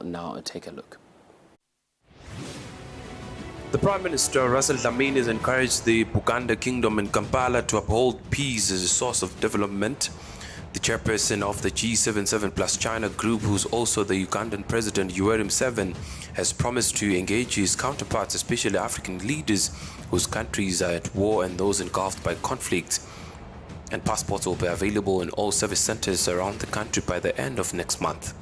now take a look. The Prime Minister, Russell Dlamini, has encouraged the Buganda Kingdom in Kampala to uphold peace as a source of development. The chairperson of the G77 plus China group, who's also the Ugandan President Yoweri Museveni, has promised to engage his counterparts, especially African leaders whose countries are at war and those engulfed by conflict. And passports will be available in all service centers around the country by the end of next month.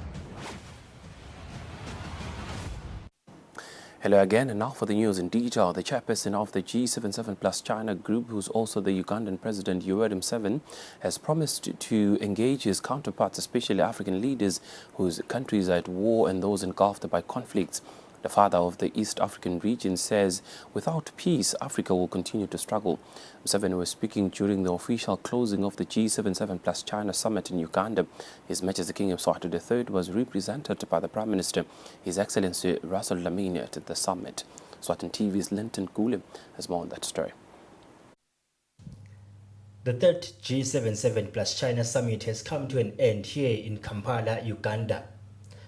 Hello again, and now for the news in detail. The chairperson of the G77 plus China group, who's also the Ugandan President Yoweri Museveni, has promised to engage his counterparts, especially African leaders whose countries are at war and those engulfed by conflicts. The father of the East African region says without peace, Africa will continue to struggle. Museveni was speaking during the official closing of the G77 plus China summit in Uganda. His Majesty King Eswatini III was represented by the Prime Minister, His Excellency Russell Dlamini, at the summit. Eswatini TV's Linton Gule has more on that story. The third G77 plus China summit has come to an end here in Kampala, Uganda.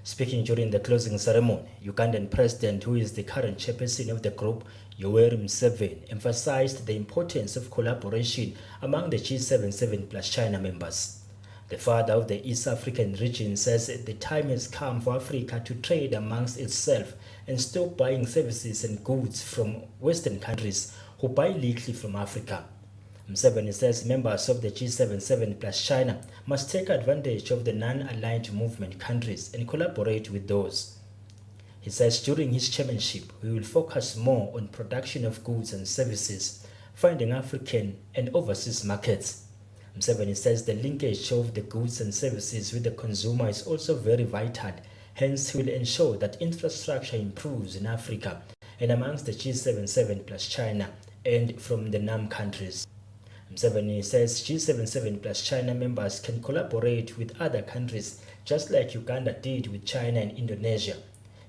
Speaking during the closing ceremony, Ugandan President, who is the current chairperson of the group, Yoweri Museveni, emphasized the importance of collaboration among the G77 plus China members. The father of the East African region says the time has come for Africa to trade amongst itself and stop buying services and goods from Western countries who buy little from Africa. Museveni says members of the G77 plus China must take advantage of the non-aligned movement countries and collaborate with those. He says during his chairmanship, we will focus more on production of goods and services, finding African and overseas markets. Museveni says the linkage of the goods and services with the consumer is also very vital, hence he will ensure that infrastructure improves in Africa and amongst the G77 plus China and from the NAM countries. Museveni says G77 plus China members can collaborate with other countries just like Uganda did with China and Indonesia.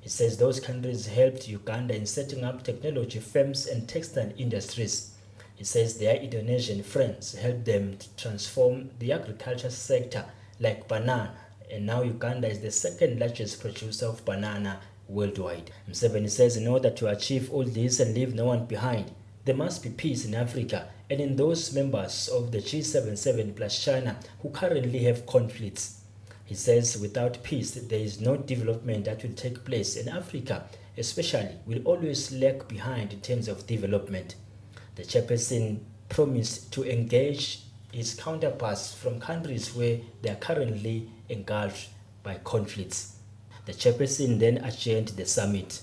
He says those countries helped Uganda in setting up technology firms and textile industries. He says their Indonesian friends helped them to transform the agriculture sector like banana, and now Uganda is the second largest producer of banana worldwide. Museveni says in order to achieve all this and leave no one behind, there must be peace in Africa and in those members of the G77 plus China who currently have conflicts. He says without peace, there is no development that will take place, and Africa especially will always lag behind in terms of development. The chairperson promised to engage his counterparts from countries where they are currently engulfed by conflicts. The chairperson then adjourned the summit.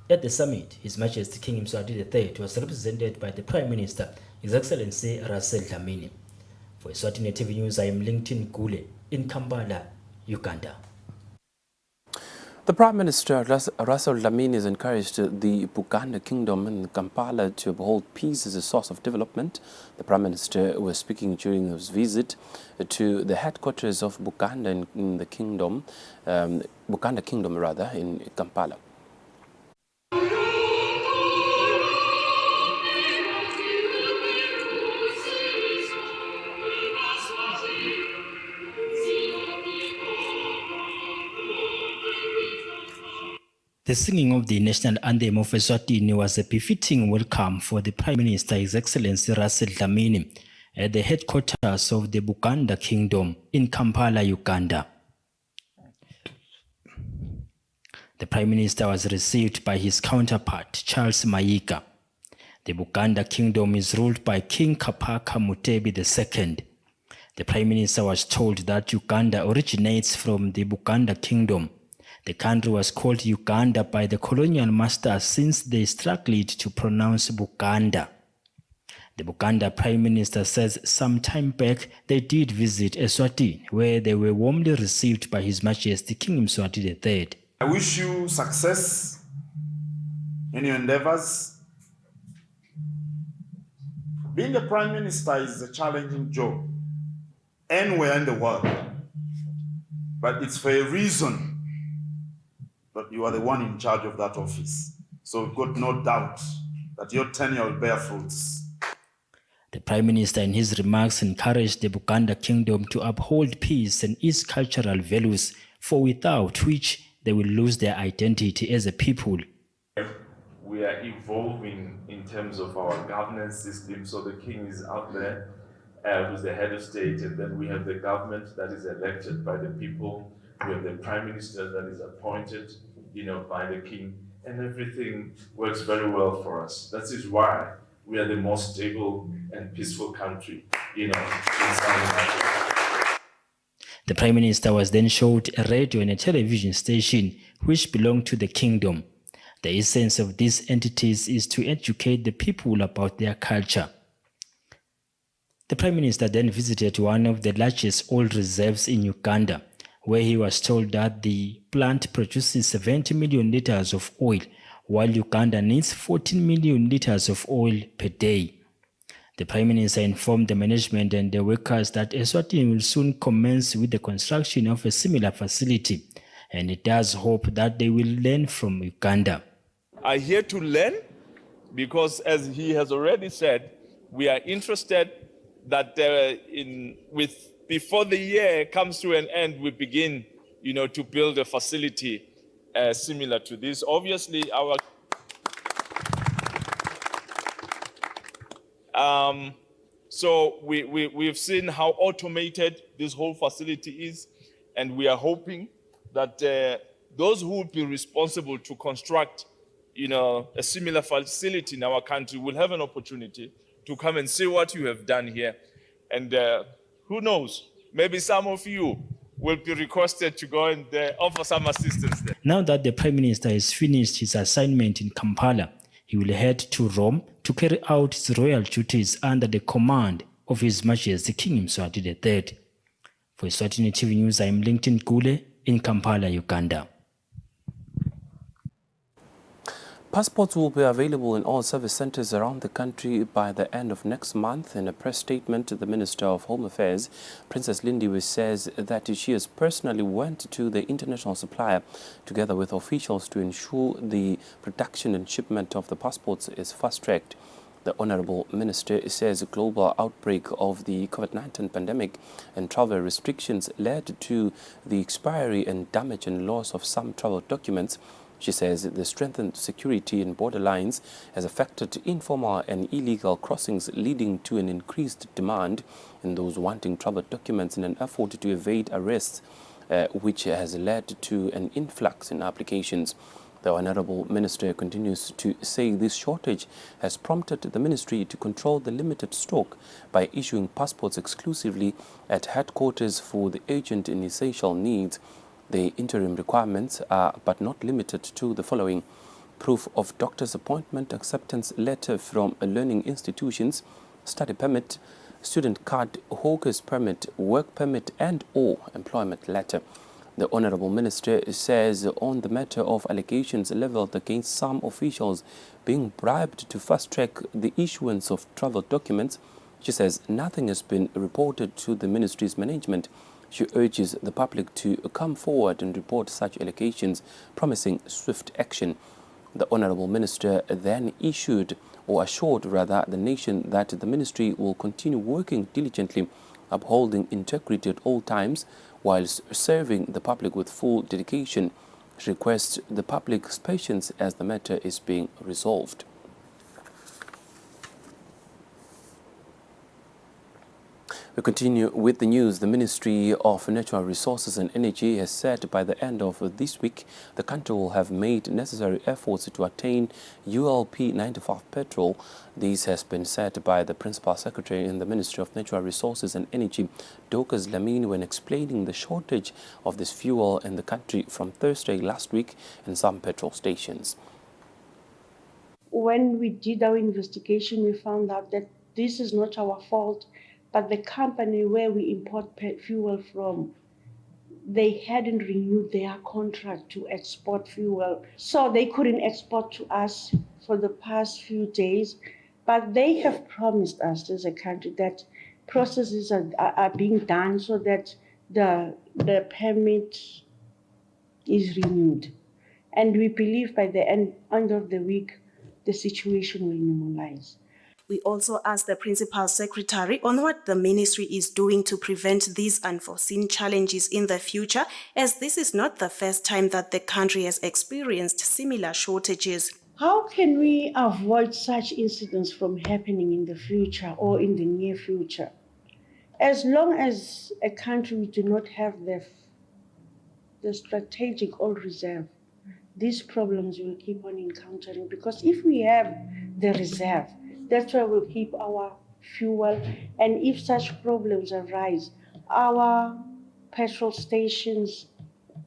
At the summit, His Majesty King Eswatini III was represented by the Prime Minister, His Excellency Russell Dlamini. For Eswatini TV News, I am Linton Gule in Kampala, Uganda. The Prime Minister, Russell Dlamini, has encouraged the Buganda Kingdom in Kampala to uphold peace as a source of development. The Prime Minister was speaking during his visit to the headquarters of Buganda in the Kingdom, Buganda Kingdom in Kampala. The singing of the national anthem of Eswatini was a befitting welcome for the Prime Minister, His Excellency Russell Dlamini, at the headquarters of the Buganda Kingdom in Kampala, Uganda. The Prime Minister was received by his counterpart, Charles Mayiga. The Buganda Kingdom is ruled by King Kapaka Mutebi II. The Prime Minister was told that Uganda originates from the Buganda Kingdom. The country was called Uganda by the colonial masters since they struggled to pronounce Buganda. The Buganda Prime Minister says some time back they did visit Eswatini, where they were warmly received by His Majesty King Eswatini III. I wish you success in your endeavors. Being the Prime Minister is a challenging job anywhere in the world, but it's for a reason that you are the one in charge of that office. So we've got no doubt that your tenure will bear fruits. The Prime Minister in his remarks encouraged the Buganda Kingdom to uphold peace and its cultural values, for without which they will lose their identity as a people. We are evolving in terms of our governance system. So the king is out there, who's the head of state, and then we have the government that is elected by the people. We have the prime minister that is appointed, by the king, and everything works very well for us. That is why we are the most stable and peaceful country, in Southern Africa. The Prime Minister was then showed a radio and a television station which belong to the kingdom. The essence of these entities is to educate the people about their culture. The Prime Minister then visited one of the largest oil reserves in Uganda, where he was told that the plant produces 70 million liters of oil, while Uganda needs 14 million liters of oil per day. The Prime Minister informed the management and the workers that Eswatini will soon commence with the construction of a similar facility, and it does hope that they will learn from Uganda. Are here to learn because, as he has already said, we are interested that before the year comes to an end, we begin, to build a facility similar to this. Obviously, so we've seen how automated this whole facility is, and we are hoping that those who will be responsible to construct a similar facility in our country will have an opportunity to come and see what you have done here. And who knows, maybe some of you will be requested to go and offer some assistance there. Now that the Prime Minister has finished his assignment in Kampala, he will head to Rome to carry out his royal duties under the command of His Majesty King Mswati III. For Eswatini TV News, I am Lincoln Gule in Kampala, Uganda. Passports will be available in all service centers around the country by the end of next month. In a press statement, the Minister of Home Affairs, Princess Lindiwe, says that she has personally went to the international supplier together with officials to ensure the production and shipment of the passports is fast-tracked. The Honourable Minister says a global outbreak of the COVID-19 pandemic and travel restrictions led to the expiry and damage and loss of some travel documents. She says the strengthened security in border lines has affected informal and illegal crossings, leading to an increased demand in those wanting travel documents in an effort to evade arrests, which has led to an influx in applications. The Honourable Minister continues to say this shortage has prompted the Ministry to control the limited stock by issuing passports exclusively at headquarters for the urgent and essential needs. The interim requirements are but not limited to the following: proof of doctor's appointment, acceptance letter from learning institutions, study permit, student card, hawker's permit, work permit and/or employment letter. The Honourable Minister says on the matter of allegations levelled against some officials being bribed to fast-track the issuance of travel documents, she says nothing has been reported to the Ministry's management. She urges the public to come forward and report such allegations, promising swift action. The Honourable Minister then assured the nation that the Ministry will continue working diligently, upholding integrity at all times, whilst serving the public with full dedication. She requests the public's patience as the matter is being resolved. We continue with the news. The Ministry of Natural Resources and Energy has said by the end of this week, the country will have made necessary efforts to attain ULP 95 petrol. This has been said by the Principal Secretary in the Ministry of Natural Resources and Energy, Dorcas Lamine, when explaining the shortage of this fuel in the country from Thursday last week in some petrol stations. When we did our investigation, we found out that this is not our fault, but the company where we import fuel from, they hadn't renewed their contract to export fuel. So they couldn't export to us for the past few days, but they have promised us as a country that processes are being done so that the permit is renewed. And we believe by the end of the week, the situation will normalize. We also asked the Principal Secretary on what the ministry is doing to prevent these unforeseen challenges in the future, as this is not the first time that the country has experienced similar shortages. How can we avoid such incidents from happening in the future or in the near future? As long as a country do not have the strategic oil reserve, these problems will keep on encountering, because if we have the reserve, that's where we'll keep our fuel, and if such problems arise, our petrol stations,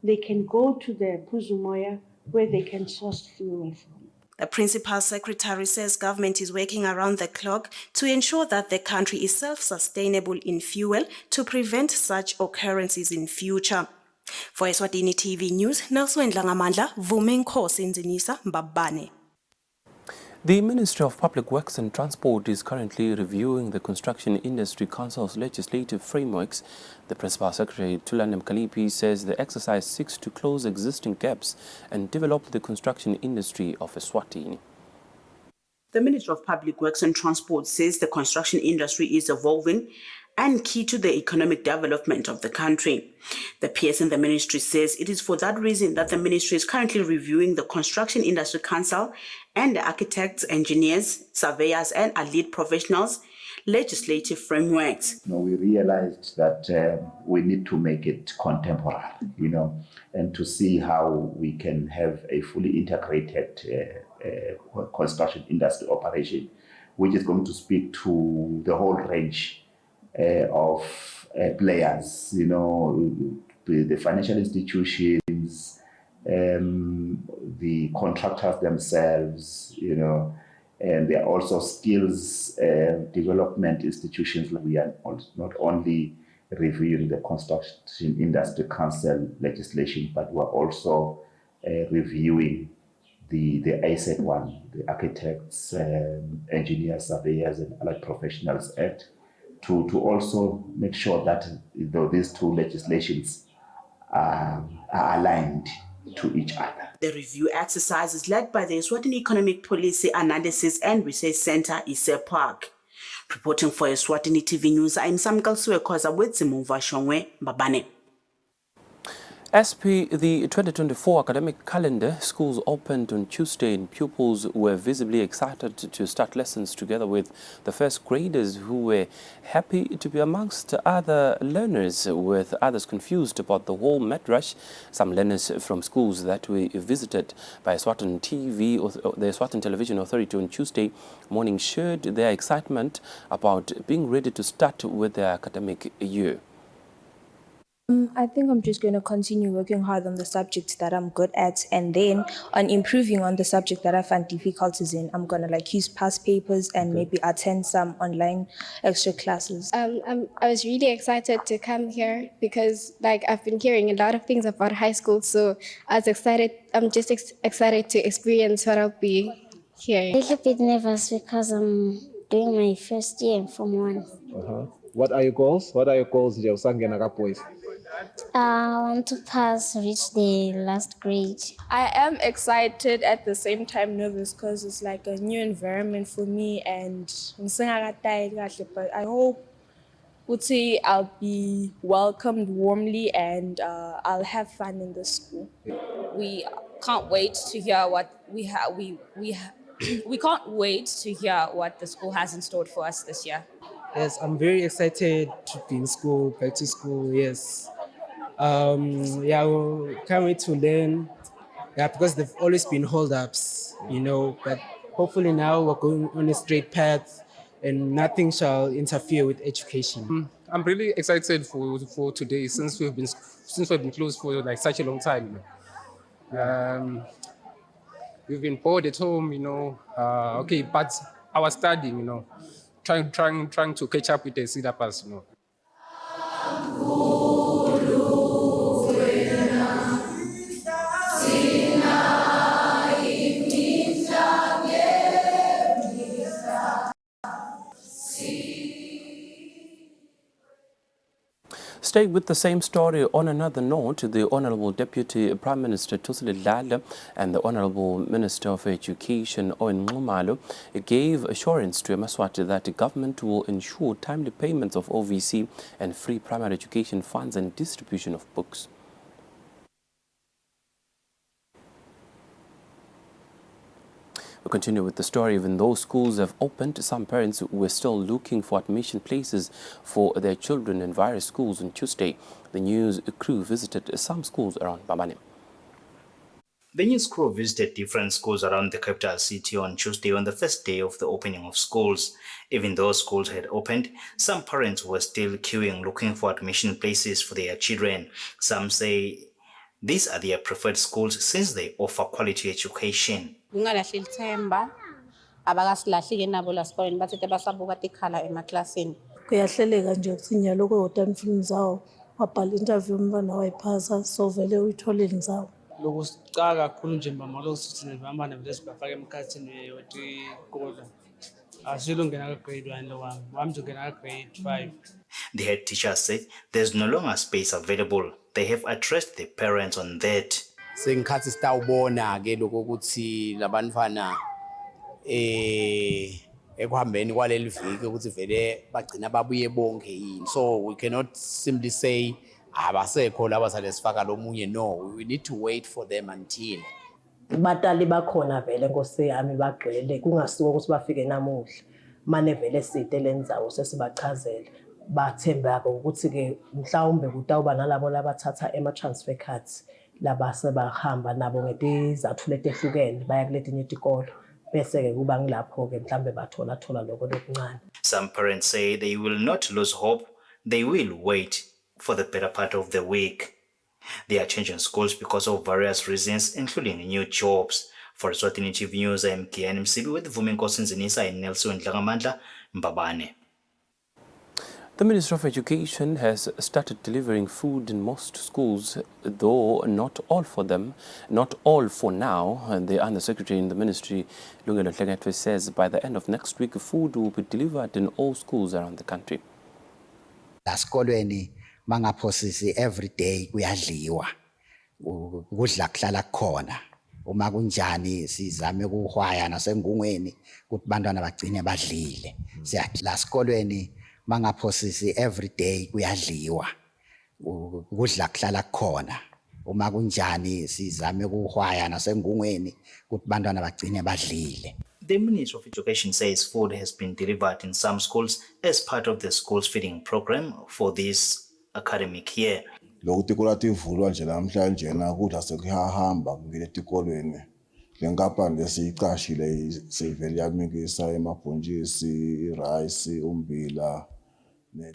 they can go to the Puzumoya where they can source fuel from. The Principal Secretary says government is working around the clock to ensure that the country is self-sustainable in fuel to prevent such occurrences in future. For Eswatini TV News, Nelson Dlangamandla, Vumenkosi Nzinisa Mbabane. The Ministry of Public Works and Transport is currently reviewing the Construction Industry Council's legislative frameworks. The Principal Secretary, Thulan Mkalipi, says the exercise seeks to close existing gaps and develop the construction industry of Eswatini. The Ministry of Public Works and Transport says the construction industry is evolving and key to the economic development of the country. The PS in the ministry says it is for that reason that the ministry is currently reviewing the Construction Industry Council and the architects, engineers, surveyors, and allied professionals' legislative frameworks. We realized that we need to make it contemporary, and to see how we can have a fully integrated construction industry operation, which is going to speak to the whole range of players, the financial institutions, the contractors themselves, and there are also skills development institutions. We are not only reviewing the Construction Industry Council legislation, but we're also reviewing the ASET one, the Architects, Engineers, Surveyors, and Allied Professionals Act, to also make sure that these two legislations are aligned to each other. The review exercise is led by the Eswatini Economic Policy Analysis and Research Center, ISEPAC. Reporting for Eswatini TV News, I'm Samkal Suekoza with Zimuva Shongwe Mbabane. As per the 2024 academic calendar, schools opened on Tuesday and pupils were visibly excited to start lessons together with the first graders, who were happy to be amongst other learners, with others confused about the whole mat rush. Some learners from schools that were visited by Eswatini TV, or the Eswatini Television Authority, on Tuesday morning shared their excitement about being ready to start with their academic year. I think I'm just going to continue working hard on the subjects that I'm good at, and then on improving on the subject that I find difficulties in. I'm going to use past papers and maybe attend some online extra classes. I was really excited to come here because I've been hearing a lot of things about high school, so I was excited. I'm just excited to experience what I'll be hearing. A little bit nervous because I'm doing my first year in Form 1. What are your goals? Boys? I want to reach the last grade. I am excited, at the same time nervous, because it's like a new environment for me, and but I hope I'll be welcomed warmly and I'll have fun in the school. We can't wait to hear what we can't wait to hear what the school has in store for us this year. Yes, I'm very excited to be in school, back to school, yes. We can't wait to learn, because there've always been hold-ups, but hopefully now we're going on a straight path and nothing shall interfere with education. I'm really excited for today, since we've been closed for such a long time. We've been bored at home, but our studying, trying to catch up with the syllabus, stay with the same story on another note. The Honourable Deputy Prime Minister Tusile Dladla and the Honourable Minister of Education Owen Nxumalo gave assurance to Eswatini that the government will ensure timely payments of OVC and free primary education funds and distribution of books. We continue with the story. Even though schools have opened, some parents were still looking for admission places for their children in various schools on Tuesday. The news crew visited some schools around Bamane. The news crew visited different schools around the capital city on Tuesday on the first day of the opening of schools. Even though schools had opened, some parents were still queuing looking for admission places for their children. Some say these are their preferred schools since they offer quality education. Kungalahli ithemba abakasilahli-ke nabo la sikoleni bathethe basabuka tikhala emaklasini. Kuyahleleka nje ukuthi nyalo ko-hotani film zawo wabhala interview umntwana wayiphasa so vele uyitholile nzawo. Lokusicaka kakhulu nje mama lokuthi nivambane vele sibafaka emkhathini yothi kodwa asilo ngena grade 1 lo wami ngena grade 5. The head teacher said there's no longer space available. They have addressed the parents on that. Sengikhathi sitawubona ke lokho ukuthi labantwana ekuhambeni kwaleli viki ukuthi vele bagcina babuye bonke yini. So we cannot simply say abasekho laba sale sifaka lomunye. No, we need to wait for them until batali bakhona vele Nkosi yami bagcwele kungasuka ukuthi bafike namuhla mane vele side lenzawo sesibachazela bathemba ukuthi ke mhlawumbe kutawuba nalabo labathatha transfer cards laba sebahamba nabo ngezizathu letehlukene baya kuletinye itikolo bese ke kuba ngilapho ke mhlambe bathola lokho lokuncane. Some parents say they will not lose hope. They will wait for the better part of the week. They are changing schools because of various reasons, including new jobs. For Eswatini TV News, I am Kian Msibi with Vumi Nkosinzinisa and Nelson Dlagamandla, Mbabane. The Minister of Education has started delivering food in most schools, though not all for now. And the Undersecretary in the Ministry, Lungelo Hlengetwe, says by the end of next week, food will be delivered in all schools around the country. Laskolweni mangaphosisi every day kuyadliwa kudla kuhlala khona uma kunjani sizame ukuhwaya nasengungweni ukuthi bantwana bagcine badlile siyathi laskolweni mangaphosisi every day kuyadliwa kudla kuhlala khona uma kunjani sizame ukuhwaya nasengungweni ukuthi bantwana bagcine badlile. The Ministry of Education says food has been delivered in some schools as part of the schools feeding program for this academic year. Lokuthi kola tivulwa nje namhlanje na kudla sekuyahamba ngile tikolweni lenkampani lesicashile sevele yamikisa emabhontshisi rice umbila.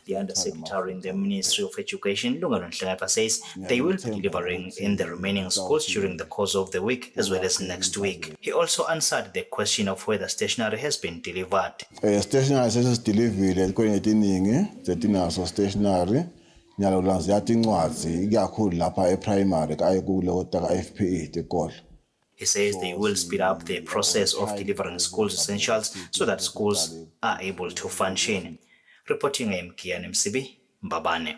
The Undersecretary in the Ministry of Education, Lungelo Nhlengapa, says they will be delivering in the remaining schools during the course of the week as well as next week. He also answered the question of whether stationery has been delivered. Stationery is delivered kwenye tiningi zetinaso stationery nyalo lanzi yathi incwadi ikakhulu lapha eprimary kayikule kodwa ka FPE tikolo. He says they will speed up the process of delivering schools essentials so that schools are able to function. Reporting Kian Msibi, Mbabane.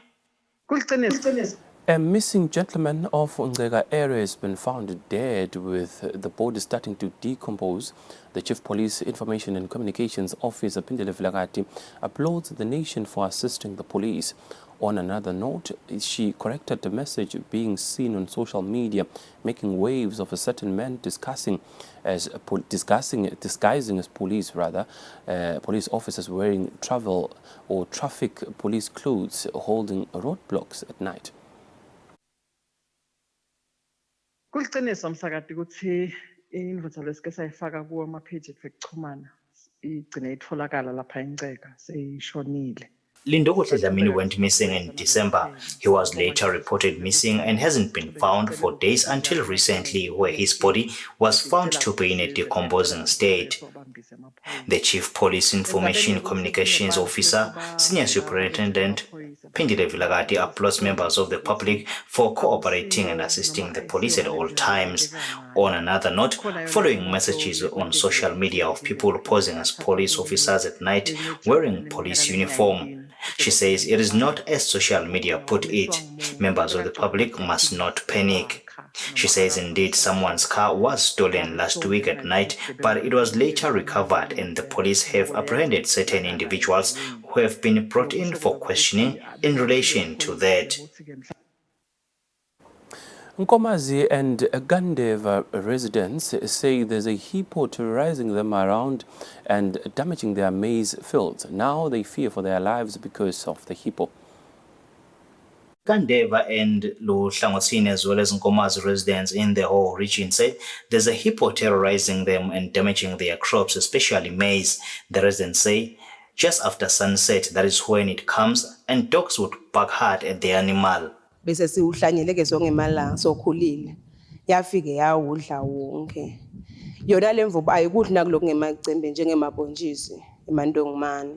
A missing gentleman of Ngega area has been found dead with the body starting to decompose. The Chief Police Information and Communications Officer Pindile Vilagati applauds the nation for assisting the police. On another note, she corrected a message being seen on social media making waves of a certain man disguising as police police officers wearing travel or traffic police clothes holding roadblocks at night. Kuliqiniso msakati ukuthi indvodza lesike sayifaka kuwo amapage ethu ekuchumana igcine itholakala lapha eNceka seyishonile. Lindokuhle Dlamini went missing in December. He was later reported missing and hasn't been found for days until recently, where his body was found to be in a decomposing state. The Chief Police Information Communications Officer, Senior Superintendent Pindile Vilagati, applauds members of the public for cooperating and assisting the police at all times. On another note, following messages on social media of people posing as police officers at night wearing police uniform, She says it is not as social media put it. Members of the public must not panic. She says indeed someone's car was stolen last week at night, but it was later recovered and the police have apprehended certain individuals who have been brought in for questioning in relation to that. Nkomazi and Gandeva residents say there's a hippo terrorizing them around and damaging their maize fields. Now they fear for their lives because of the hippo. Gandeva and Eswatini, as well as Nkomazi residents in the whole region, say there's a hippo terrorizing them and damaging their crops, especially maize. The residents say just after sunset, that is when it comes, and dogs would bark hard at the animal. Bese siwuhlanyele ke zonke emalanga sokhulile yafike yawudla wonke yona lemvubu ayikudli nakuloko ngemacembe njengemabhontshisi emantongomane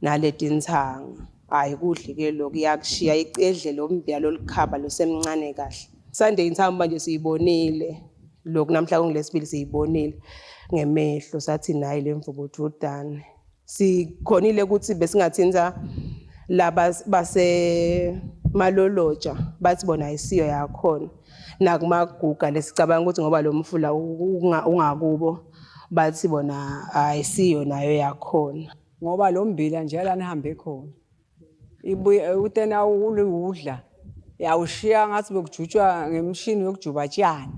naletinthanga ayikudli ke lokho yakushiya icedle lombya lolikhaba losemncane kahle Sunday inthambo manje siyibonile lokho namhla ngolesibili siyibonile ngemehlo sathi nayi lemvubu udane sikhonile ukuthi besingathinta laba base maloloja bathi bona ayisiyo yakhona nakumaguga lesicabanga ukuthi ngoba lo mfula ungakubo bathi bona ayisiyo nayo yakhona ngoba lo mbila njalo anihambe khona ibuye utena uludla yawushiya ngathi bekujutshwa ngemshini yokujuba tshani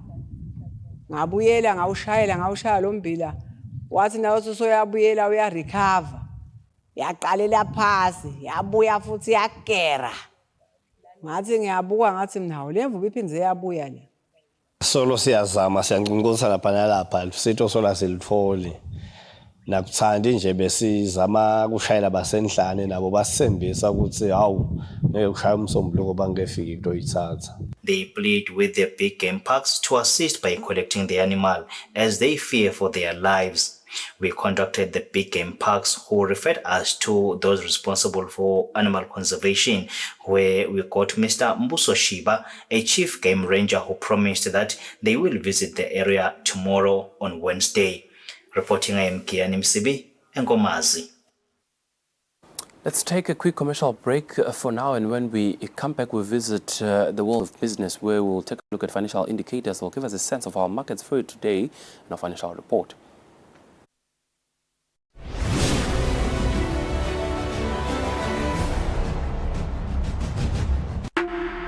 ngabuyela ngawushaya lo mbila wathi nawe soyabuyela uya recover yaqalela phasi yabuya futhi yakera ngathi ngiyabuka ngathi mnawo le mvubu iphindze yabuya le solo siyazama siyancincosa lapha nalapha sitho sola silitholi nakuthandi nje besizama kushayela basendlane nabo basembisa ukuthi hawu ngeke ushaya umsombuluko bangefiki into yithatha. They plead with the big game parks to assist by collecting the animal as they fear for their lives. We contacted the big game parks who referred us to those responsible for animal conservation, where we got Mr. Mbuso Shiba, a chief game ranger, who promised that they will visit the area tomorrow on Wednesday. Reporting, I am Kiani Msibi, Nkomazi. Let's take a quick commercial break for now, and when we come back, we'll visit the world of business, where we'll take a look at financial indicators that will give us a sense of our markets for today in our financial report.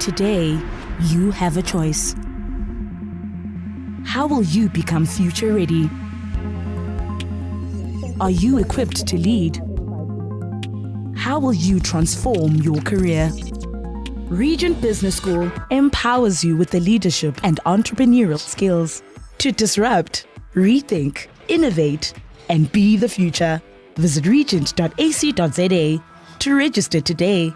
Today, you have a choice. How will you become future ready? Are you equipped to lead? How will you transform your career? Regent Business School empowers you with the leadership and entrepreneurial skills to disrupt, rethink, innovate, and be the future. Visit regent.ac.za to register today.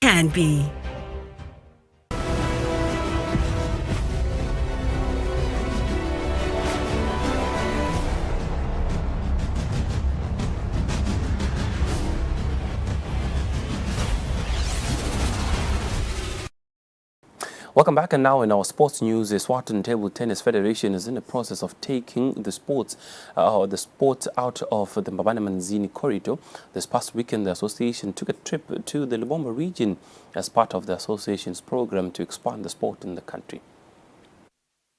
Can be. Welcome back, and now in our sports news, the Eswatini Table Tennis Federation is in the process of taking the sport out of the Mbabane Manzini corridor. This past weekend, the association took a trip to the Lubombo region as part of the association's program to expand the sport in the country.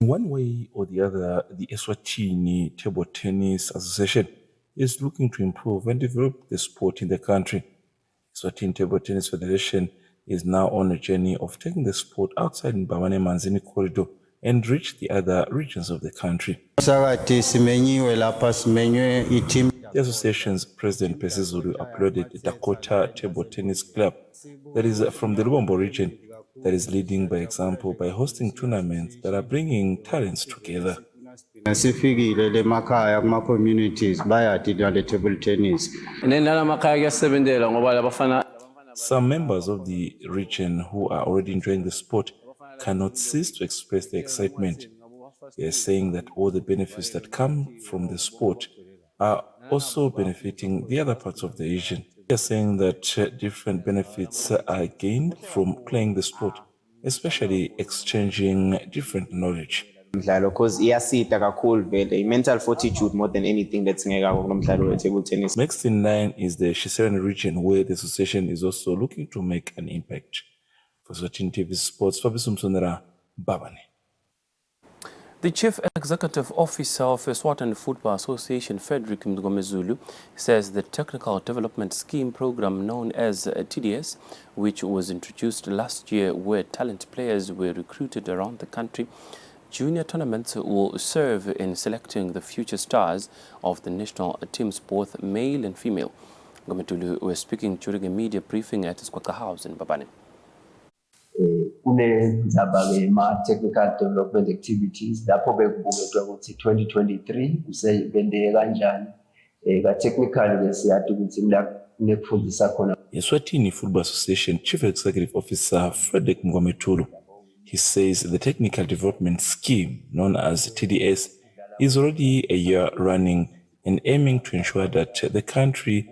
One way or the other, the Eswatini Table Tennis Association is looking to improve and develop the sport in the country. Eswatini Table Tennis Federation is now on a journey of taking the sport outside Mbabane Manzini corridor and reach the other regions of the country. The association's president, Pesizulu, uploaded Dakota Table Tennis Club that is from the Lubombo region that is leading by example by hosting tournaments that are bringing talents together. Some members of the region who are already enjoying the sport cannot cease to express their excitement. They are saying that all the benefits that come from the sport are also benefiting the other parts of the region. They are saying that different benefits are gained from playing the sport, especially exchanging different knowledge. Mdlalo because iyasita kakhulu vele mental fortitude more than anything that's ngeka kulomdlalo we table tennis. Next in line is the Shiseren region, where the association is also looking to make an impact. For Eswatini TV Sports, Fabrice Msonera, Babane. The Chief Executive Officer of Eswatini Football Association, Frederick Mgomezulu, says the Technical Development Scheme program known as TDS, which was introduced last year where talented players were recruited around the country, junior tournaments will serve in selecting the future stars of the national teams, both male and female. Mgomezulu was speaking during a media briefing at Eswatini House in Babane. Kunezaba-ke ma-technical development activities lapho bekubuketwa ukuthi 2023 kusebendeke kanjani ka-technical-ke siyathi ukuthi nekufundisa khona. Eswatini Football Association Chief Executive Officer Frederick Mgomezulu, he says the Technical Development Scheme, known as TDS, is already a year running and aiming to ensure that the country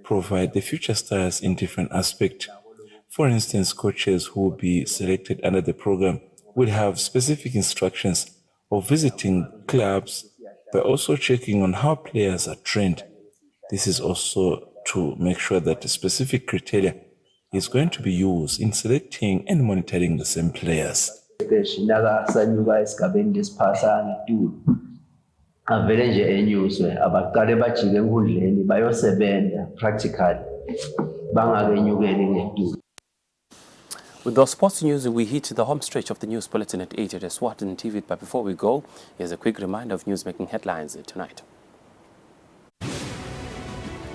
provide the future stars in different aspects. For instance, coaches who will be selected under the program will have specific instructions of visiting clubs by also checking on how players are trained. This is also to make sure that a specific criteria is going to be used in selecting and monitoring the same players. Nakasanyuka esigabeni lesiphasana tulo avele nje enyuswe abaqale bajike enkundleni bayosebenza practically bangakenyukeli ngetulo. With the sports news, we hit the home stretch of the news bulletin at 8 at Eswatini TV. But before we go, here's a quick reminder of news-making headlines tonight.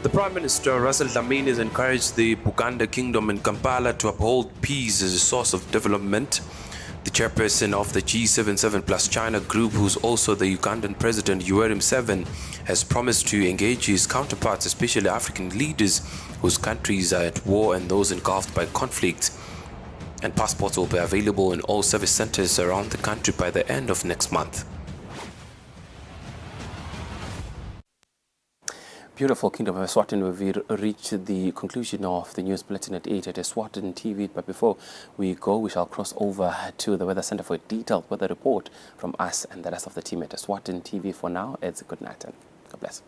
The Prime Minister, Russell Dlamini, has encouraged the Buganda Kingdom in Kampala to uphold peace as a source of development. The chairperson of the G77 plus China group, who's also the Ugandan President Yoweri Museveni, has promised to engage his counterparts, especially African leaders whose countries are at war and those engulfed by conflict. And passports will be available in all service centers around the country by the end of next month. Beautiful Kingdom of Eswatini, we've reached the conclusion of the news bulletin at 8 at Eswatini TV. But before we go, we shall cross over to the Weather Center for a detailed weather report from us and the rest of the team at Eswatini TV. For now, it's a good night and God bless.